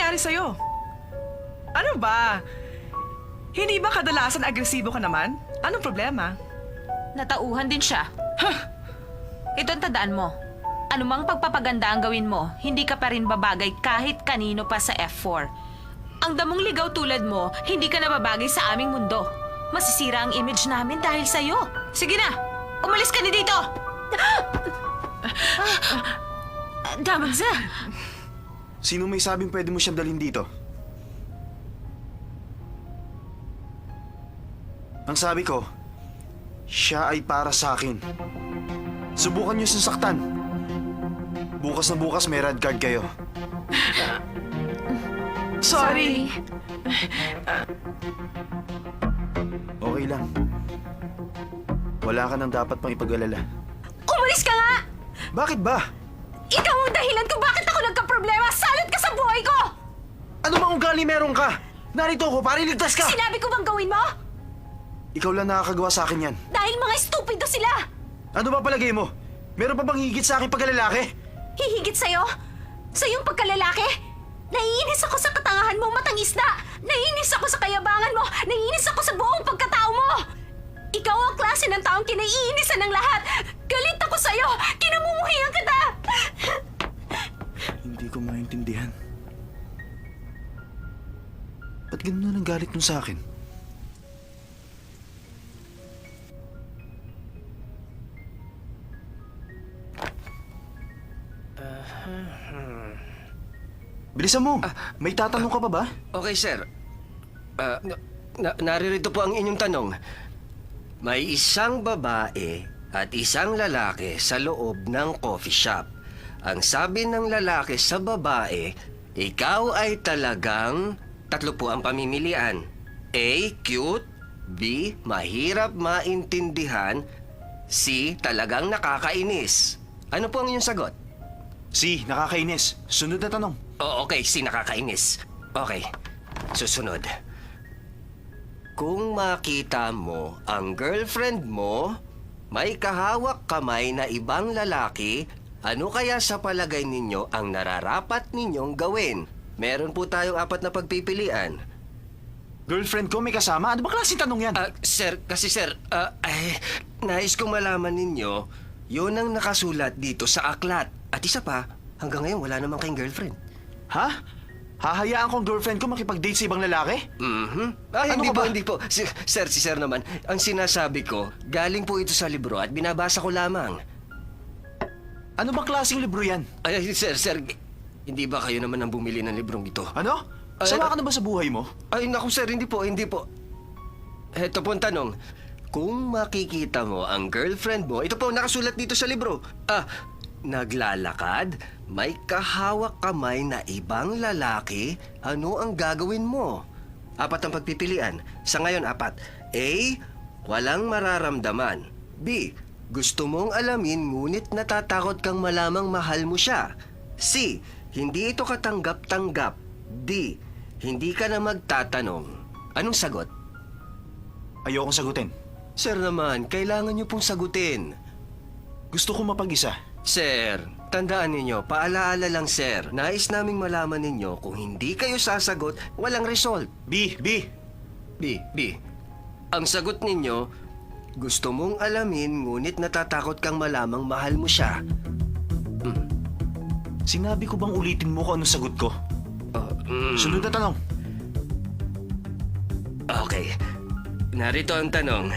nangyayari sa'yo? Ano ba? Hindi ba kadalasan agresibo ka naman? Anong problema? Natauhan din siya. Ito ang tandaan mo. Anumang pagpapaganda ang gawin mo, hindi ka pa rin babagay kahit kanino pa sa F4. Ang damong ligaw tulad mo, hindi ka nababagay sa aming mundo. Masisira ang image namin dahil sa'yo. Sige na, umalis ka na dito! Damagza! Sino may sabing pwede mo siyang dalhin dito? Ang sabi ko, siya ay para sa akin. Subukan niyo sasaktan. Bukas na bukas may red card kayo. Sorry. Okay lang. Wala ka nang dapat pang ipag-alala. Umalis ka nga! Bakit ba? Ikaw ang dahilan kung bakit ako nagka-problema! Salot ka sa buhay ko! Ano bang ugali meron ka? Narito ako para iligtas ka! Sinabi ko bang gawin mo? Ikaw lang nakakagawa sa akin yan. Dahil mga estupido sila! Ano ba palagay mo? Meron pa bang higit sa akin pagkalalaki? Hihigit sa'yo? Sa iyong pagkalalaki? Naiinis ako sa katangahan mong matangisda! Naiinis ako sa kayabangan mo! Naiinis ako sa buong pagkatao mo! Ikaw ang klase ng taong kinaiinisan ng lahat! Galit ako sa'yo! Kinamumuhian kita! Hindi ko maintindihan. Ba't ganun na ang galit mo sa akin? Bilisan mo! May tatanong ka pa ba? Okay, sir. Naririto po ang inyong tanong. May isang babae at isang lalaki sa loob ng coffee shop. Ang sabi ng lalaki sa babae, ikaw ay talagang tatlo po ang pamimilian. A. Cute. B. Mahirap maintindihan. C. Talagang nakakainis. Ano po ang inyong sagot? Si, nakakainis. Sunod na tanong. Okay, si nakakainis. Okay, susunod. Kung makita mo ang girlfriend mo, may kahawak kamay na ibang lalaki, ano kaya sa palagay ninyo ang nararapat ninyong gawin? Meron po tayong 4 na pagpipilian. Girlfriend ko may kasama? Ano ba klaseng tanong yan? Sir, nais kong malaman ninyo, yun ang nakasulat dito sa aklat. At isa pa, hanggang ngayon wala namang kayong girlfriend. Ha? Hahayaan kong girlfriend ko makipag-date sa ibang lalaki? Ano ka ba? Hindi po. Si sir naman. Ang sinasabi ko, galing po ito sa libro at binabasa ko lamang. Ano ba klaseng libro yan? Ay, sir, hindi ba kayo naman ang bumili ng librong ito? Ano? Sama ka na ba sa buhay mo? Ay, naku sir, hindi po. Ito po ang tanong. Kung makikita mo ang girlfriend mo, ito po, nakasulat dito sa libro. Naglalakad, may kahawak kamay na ibang lalaki, ano ang gagawin mo? 4 ang pagpipilian. Sa ngayon, 4. A. Walang mararamdaman. B. Gusto mong alamin ngunit natatakot kang malamang mahal mo siya. C. Hindi ito katanggap-tanggap. D. Hindi ka na magtatanong. Anong sagot? Ayokong sagutin. Sir naman, kailangan niyo pong sagutin. Gusto ko mapag-isa. Sir, tandaan ninyo, paalaala lang sir, nais naming malaman ninyo kung hindi kayo sasagot, walang result. B. Ang sagot ninyo, gusto mong alamin ngunit natatakot kang malamang mahal mo siya. Sinabi ko bang ulitin mo kung anong sagot ko? Sunod na tanong. Okay, narito ang tanong.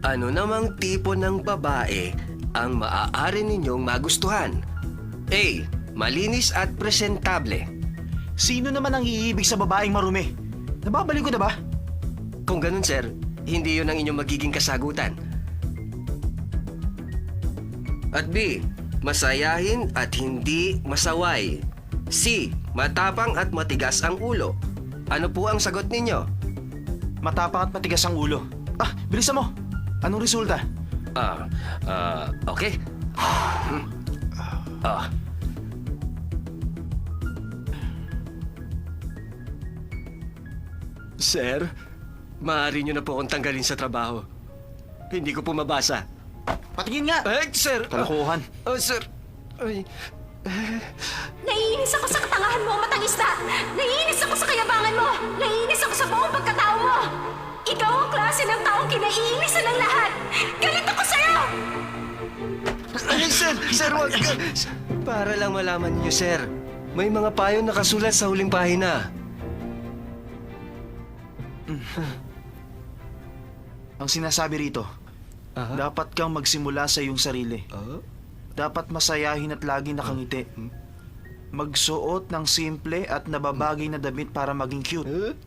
Ano namang tipo ng babae ang maaari ninyong magustuhan? A. Malinis at presentable. Sino naman ang iibig sa babaeng marumi? Nababalik ko na ba? Kung ganun, sir, hindi yun ang inyong magiging kasagutan. At B. Masayahin at hindi masaway. C. Matapang at matigas ang ulo. Ano po ang sagot ninyo? Matapang at matigas ang ulo. Bilisan mo. Anong resulta? Okay. Sir, maaari niyo na po akong tanggalin sa trabaho. Hindi ko po mabasa. Patingin nga! Sir! Kalokohan. Sir! Ay, Naiinis ako sa katangahan mo, matangis iwasan ang taong kinaiinisan ng lahat! Galit ako sa'yo! Ay, sir, wag ka. Para lang malaman niyo, sir. May mga payo nakasulat sa huling pahina. Ang sinasabi rito, dapat kang magsimula sa iyong sarili. Dapat masayahin at lagi nakangiti. Magsuot ng simple at nababagay na damit para maging cute.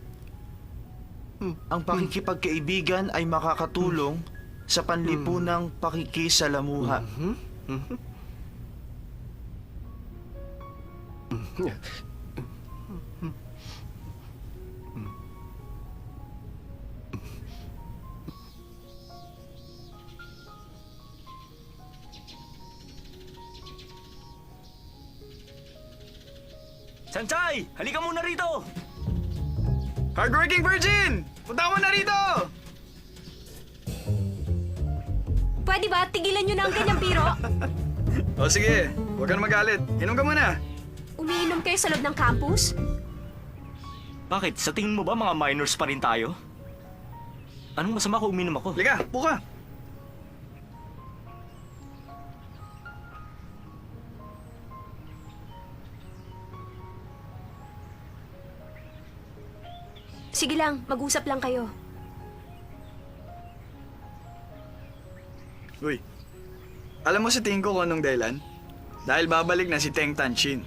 Ang pakikipagkaibigan ay makakatulong sa panlipunang pakikisalamuha. Sanchay! Halika muna rito! Hardworking Virgin! Punta mo na rito! Pwede ba tigilan nyo na ang ganyang biro? O sige, huwag ka na magalit. Inom ka muna. Umiinom kayo sa loob ng campus? Bakit? Sa tingin mo ba mga minors pa rin tayo? Anong masama kung uminom ako? Halika, buka. Sige lang, mag-usap lang kayo. Uy, alam mo sa tingin ko kung anong dahilan? Dahil babalik na si Teng Tanshin.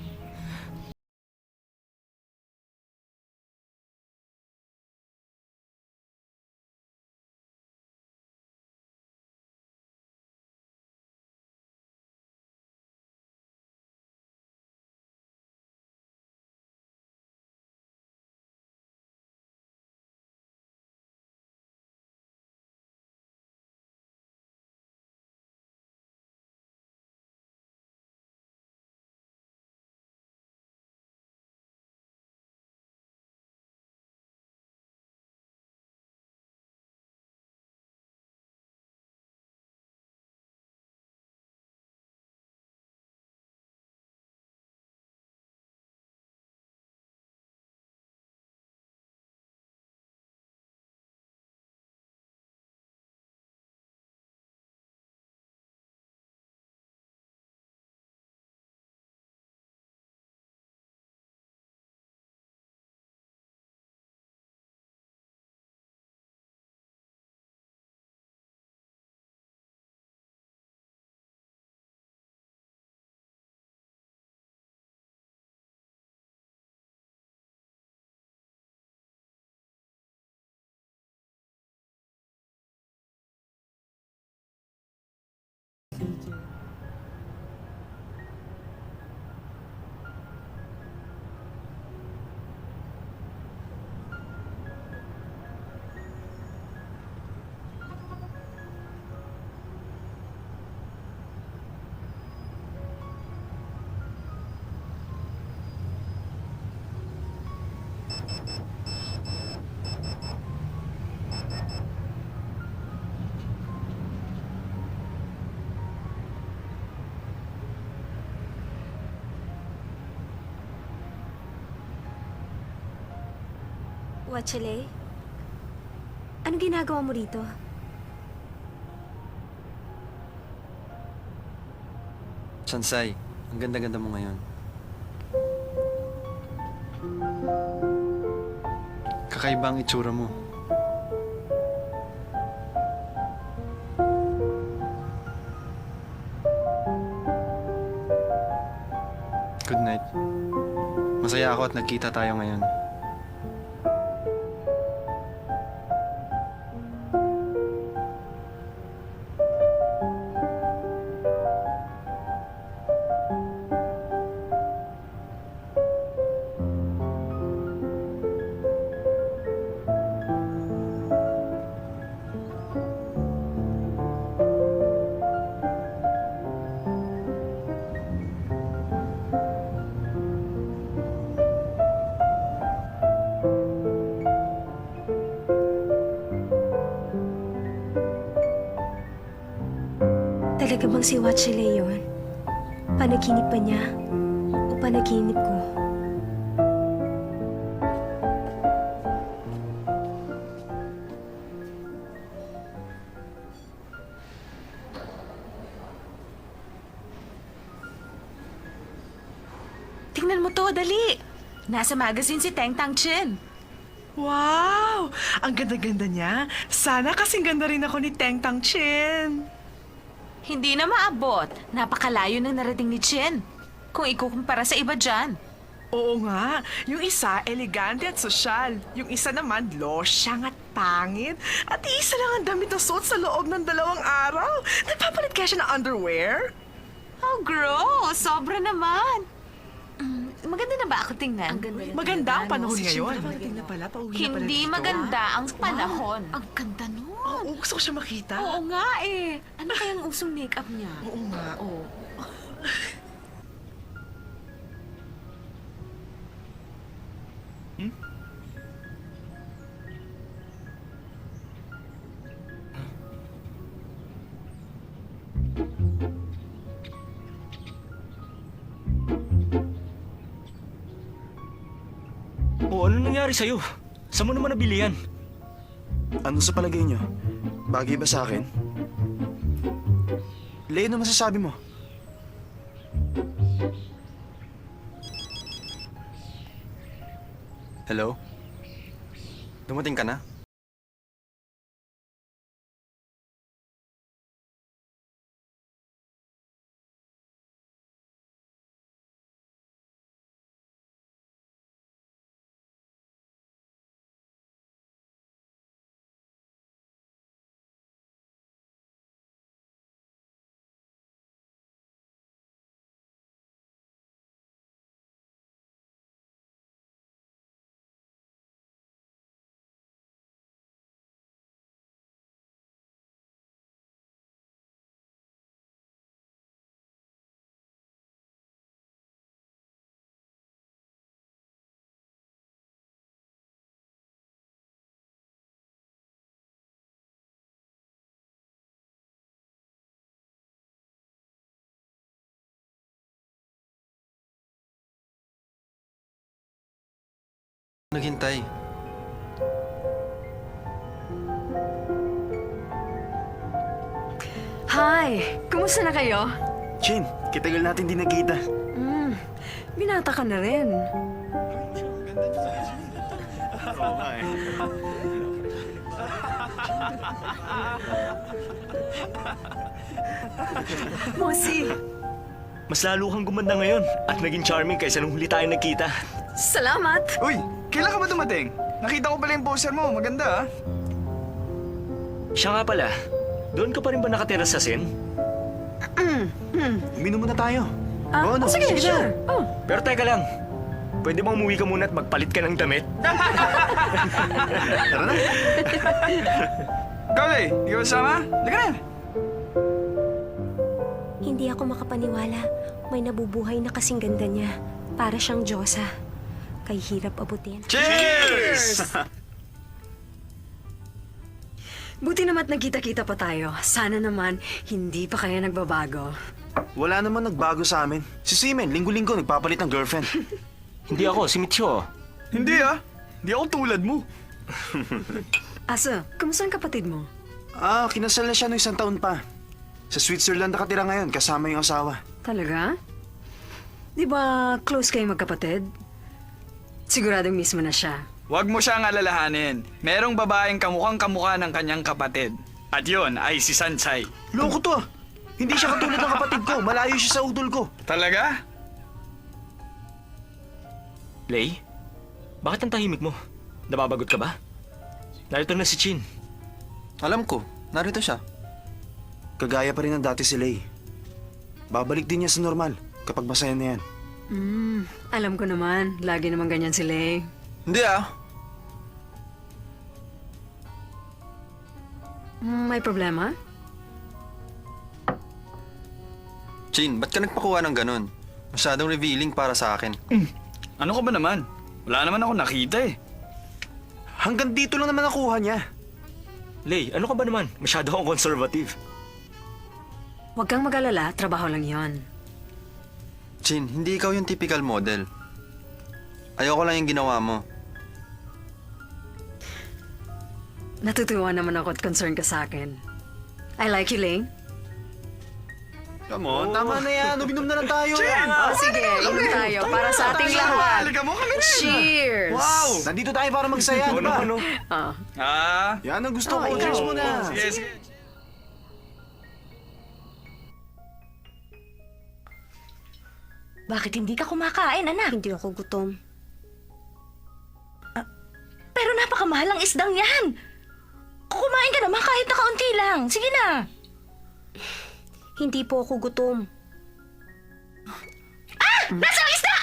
Wachele? Ano ginagawa mo rito? Sansay, ang ganda-ganda mo ngayon. Kakaiba ang itsura mo. Good night. Masaya ako at nagkita tayo ngayon. Talaga bang si Wachele yun? Panaginip pa niya? O panaginip ko? Tingnan mo to, dali. Nasa magazine si Teng Tang Chin. Wow! Ang ganda-ganda niya. Sana kasing ganda rin ako ni Teng Tang Chin. Hindi na maabot. Napakalayo ng narating ni Chin. Kung ikukumpara sa iba dyan. Oo nga. Yung isa, elegante at sosyal. Yung isa naman, losyang at pangit. At isa lang ang damit na suot sa loob ng 2 araw. Nagpapalit kaya siya ng underwear? Oh, gross! Sobra naman. Maganda na ba ako tingnan? Maganda ang panahon ngayon. Hindi maganda ang panahon. Ang ganda nun. Oo, gusto ko siya makita. Oo nga eh. Ano kayang usong makeup niya? Oo nga, oo. O ano nangyari sa'yo? Saan mo naman nabili yan? Ano sa palagay niyo? Bagay ba sa akin? Lay, ano masasabi mo? Hello? Dumating ka na? Naghintay. Hi! Kumusta na kayo? Chin, kitagal natin di nagkita. Binata ka na rin. Mosi, Mas lalo kang gumanda ngayon at naging charming kaysa nung huli tayo nagkita. salamat! Uy, kailan ka ba dumating? Nakita ko pala yung poster mo. Maganda ah. Siya nga pala, doon ka pa rin ba nakatira sa Sin? Uminom muna tayo. Oo, no, sige, sure. Oh, Pero teka lang, pwede bang umuwi ka muna at magpalit ka ng damit? Tara na. Ikaw, Lay, di ka ba sama? Halika na. Hindi ako makapaniwala. May nabubuhay na kasing ganda niya. Para siyang Diyosa. Kay hirap abutin. Cheers! buti naman nagkita-kita pa tayo. Sana naman, hindi pa kaya nagbabago. Wala naman nagbago sa amin. Si Simen, linggo-linggo nagpapalit ng girlfriend. Hindi ako, si Mitcho. Hindi ah. Hindi ako tulad mo. Asa, kamusta ang kapatid mo? Kinasal na siya noong 1 taon pa. Sa Switzerland nakatira ngayon, kasama yung asawa. Talaga? Di ba close kayo magkapatid? Siguradong mismo na siya. Huwag mo siyang alalahanin. Merong babaeng kamukhang kamukha ng kanyang kapatid. At yun ay si Sansay. Loko to ah. Hindi siya katulad ng kapatid ko. Malayo siya sa udol ko. Talaga? Lay, bakit ang tahimik mo? Nababagot ka ba? Narito na si Chin. Alam ko, narito siya. Kagaya pa rin ng dati si Lay. Babalik din niya sa normal kapag masaya na yan. Alam ko naman, lagi naman ganyan si Lay. Hindi ah. May problema? Chin, ba't ka nagpakuha ng ganun? Masyadong revealing para sa akin. Ano ka ba naman? Wala naman ako nakita eh. Hanggang dito lang naman nakuha niya. Lay, ano ka ba naman? Masyado akong conservative. Huwag kang mag-alala, trabaho lang yon. Chin, hindi ikaw yung typical model. Ayoko lang yung ginawa mo. Natutuwa naman ako at concerned ka sa akin. I like you, Lay. Come on, tama na yan. Uminom na lang tayo. Sige, inom tayo para sa ating lahat. Halika mo kami rin. Cheers! Wow! Nandito tayo para magsaya, di ba? Ah, Yan ang gusto ko. Cheers muna. Sige, sige. Bakit hindi ka kumakain, anak? Hindi ako gutom. Pero napakamahal ang isdang yan. Kumain ka naman kahit na kaunti lang. Sige na. Hindi po ako gutom. Nasaan ang isda?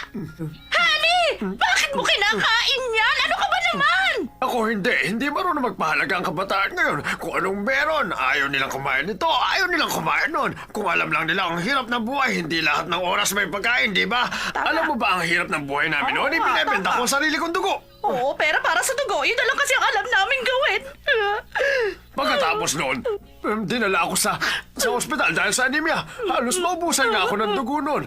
Honey! Bakit mo kinakain yan? Ano ka ba naman? Ako hindi. Hindi marunong magpahalaga ang kabataan ngayon. Kung anong meron, ayaw nilang kumain nito, ayaw nilang kumain nun. Kung alam lang nila ang hirap ng buhay, hindi lahat ng oras may pagkain, di ba? Alam mo ba ang hirap ng buhay namin noon? Ibinebenta ko ang sarili kong dugo. Oo, pero para sa dugo, yun na lang kasi ang alam namin gawin. Pagkatapos noon, dinala ako sa ospital dahil sa anemia. Halos maubusan nga ako ng dugo noon.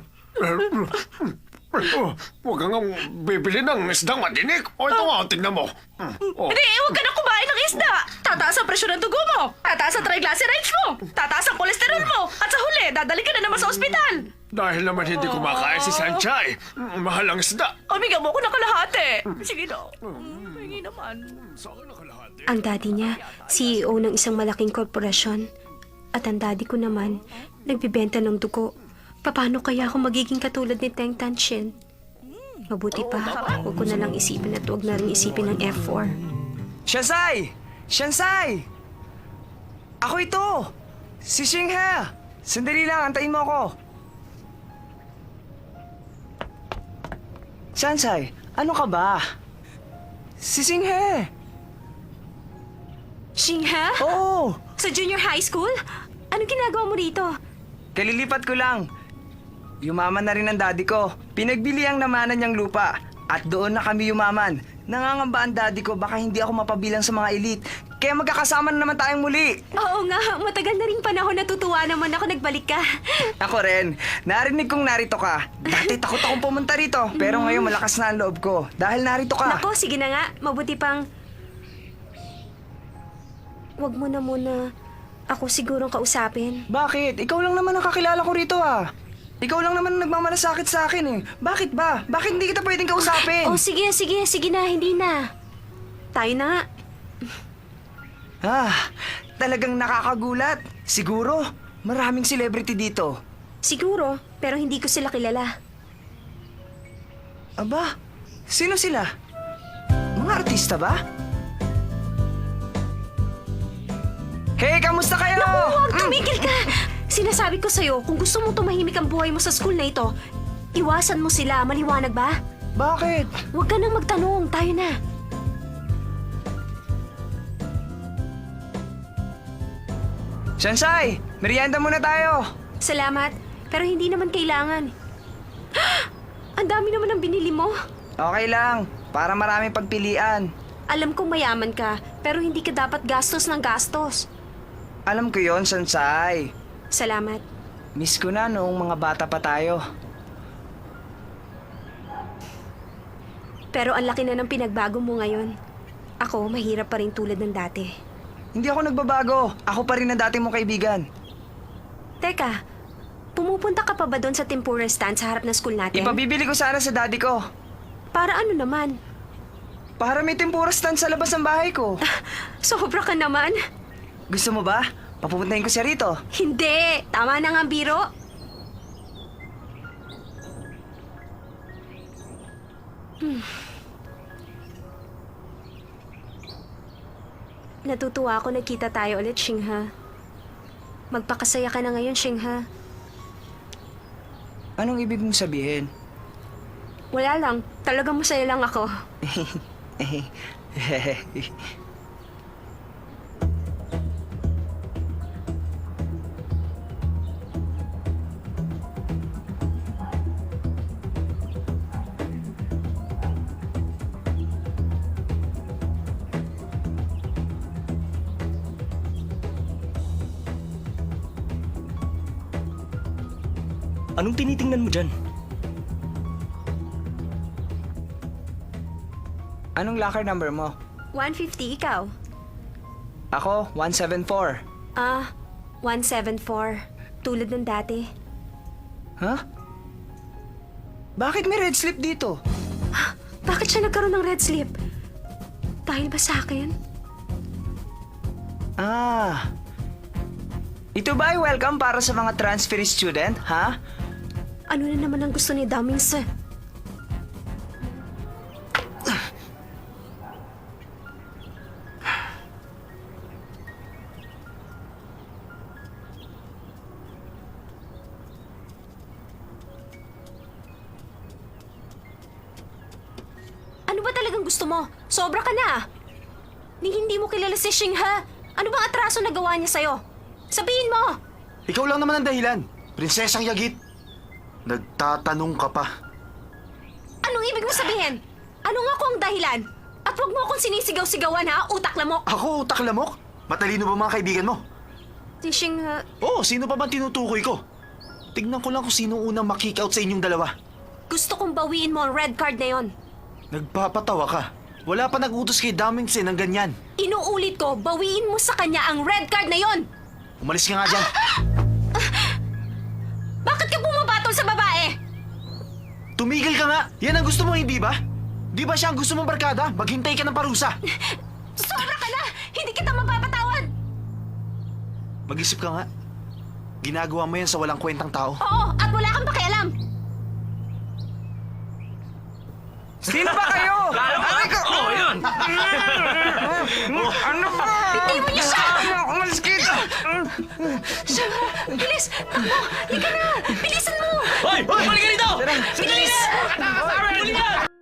Huwag kang bibili ng isdang matinik. O ito nga, tingnan mo. Hindi, huwag ka na kumain ng isda. Tataas ang presyon ng dugo mo. Tataas ang triglycerides mo. Tataas ang kolesterol mo. At sa huli, dadali ka na naman sa ospital. Dahil naman hindi kumakain si Sanchay. Mahal ang isda. Amiga mo ko na kalahati. Sige na. Hingi naman. Ang daddy niya, CEO ng isang malaking korporasyon. At ang daddy ko naman, nagbibenta ng dugo. Paano kaya ako magiging katulad ni Teng Tanshin? Mabuti pa, huwag ko na lang isipin at huwag na rin isipin ng F4. Shansai! Shansai! Ako ito! Si Xinghe! Sandali lang, antayin mo ako. Shansai, ano ka ba? Si Xinghe! Xinghe? Oo! Sa junior high school? Anong ginagawa mo rito? Kalilipat ko lang. Yumaman na rin ang daddy ko. Pinagbili ang namanan niyang lupa. At doon na kami yumaman. Nangangamba ang daddy ko baka hindi ako mapabilang sa mga elite. Kaya magkakasama na naman tayong muli. Oo nga, matagal na rin panahon natutuwa naman ako nagbalik ka. Ako rin. Narinig kong narito ka. Dati takot akong pumunta rito. Pero ngayon malakas na ang loob ko. Dahil narito ka. Nako, sige na nga. Mabuti pang... Huwag mo na muna ako sigurong kausapin. Bakit? Ikaw lang naman ang kakilala ko rito ah. Ikaw lang naman ang nagmamalasakit sa akin eh. Bakit ba? Bakit hindi kita pwedeng kausapin? Oh, sige na, hindi na. Tayo na nga. Ah, talagang nakakagulat. Siguro, maraming celebrity dito. Siguro, pero hindi ko sila kilala. Aba, sino sila? Mga artista ba? Hey, kamusta kayo? Huwag tumigil ka! Sinasabi ko sa'yo, kung gusto mong tumahimik ang buhay mo sa school na ito, iwasan mo sila, maliwanag ba? Bakit? Huwag ka nang magtanong, tayo na. Shansai, merienda muna tayo. Salamat, pero hindi naman kailangan. Ang dami naman ang binili mo. Okay lang, para maraming pagpilian. Alam kong mayaman ka, pero hindi ka dapat gastos ng gastos. Alam ko yon, Shansai. Salamat. Miss ko na noong mga bata pa tayo. Pero ang laki na ng pinagbago mo ngayon. Ako, mahirap pa rin tulad ng dati. Hindi ako nagbabago. Ako pa rin ang dati mong kaibigan. Teka, pumupunta ka pa ba doon sa tempura stand sa harap ng school natin? Ipabibili ko sana sa daddy ko. Para ano naman? Para may tempura stand sa labas ng bahay ko. Sobra ka naman. Gusto mo ba? Papupuntahin ko siya rito. Hindi! Tama na nga ang biro. Natutuwa ako nagkita tayo ulit, Xinghe. Magpakasaya ka na ngayon, Xinghe. Anong ibig mong sabihin? Wala lang. Talagang masaya lang ako. Anong tinitingnan mo dyan? Anong locker number mo? 150, ikaw? Ako, 174. 174. Tulad ng dati. Ha? Bakit may red slip dito? Bakit siya nagkaroon ng red slip? Dahil ba sa akin? Ah. Ito ba ay welcome para sa mga transferee student, ha? Ano na naman ang gusto ni Damings? Ano ba talagang gusto mo? Sobra ka na. Hindi mo kilala si Shing Ha. Ano bang atraso na gawa niya sa'yo? Sabihin mo! Ikaw lang naman ang dahilan. Prinsesang Yagit. Nagtatanong ka pa. Anong ibig mo sabihin? Ano nga ko ang dahilan? At huwag mo akong sinisigaw-sigawan ha, utak lamok! Ako, utak lamok? Matalino ba mga kaibigan mo? Si Shing Ha... Oo, sino pa bang tinutukoy ko? Tignan ko lang kung sino unang makick out sa inyong dalawa. Gusto kong bawiin mo ang red card na yon. Nagpapatawa ka. Wala pa nag-utos kay Damingse ng ganyan. Inuulit ko, bawiin mo sa kanya ang red card na yon! Umalis ka nga dyan. Bakit ka bumabatol sa babae? Tumigil ka nga. Yan ang gusto mo, hindi ba? Di ba siya ang gusto mong barkada? Maghintay ka ng parusa. Sobra ka na! Hindi kita mapapatawad! Mag-isip ka nga. Ginagawa mo yan sa walang kwentang tao. Oo, at wala kang pakialam! Sino ba kayo? Aray ko! Oh, yun! Ano ba? Bitiw mo niyo siya! Umalis kita! Siya mo! Bilis! Takbo! Halika na! Bilisan mo! Hoy! Hoy! Balik ka dito! Bilis! Bilis!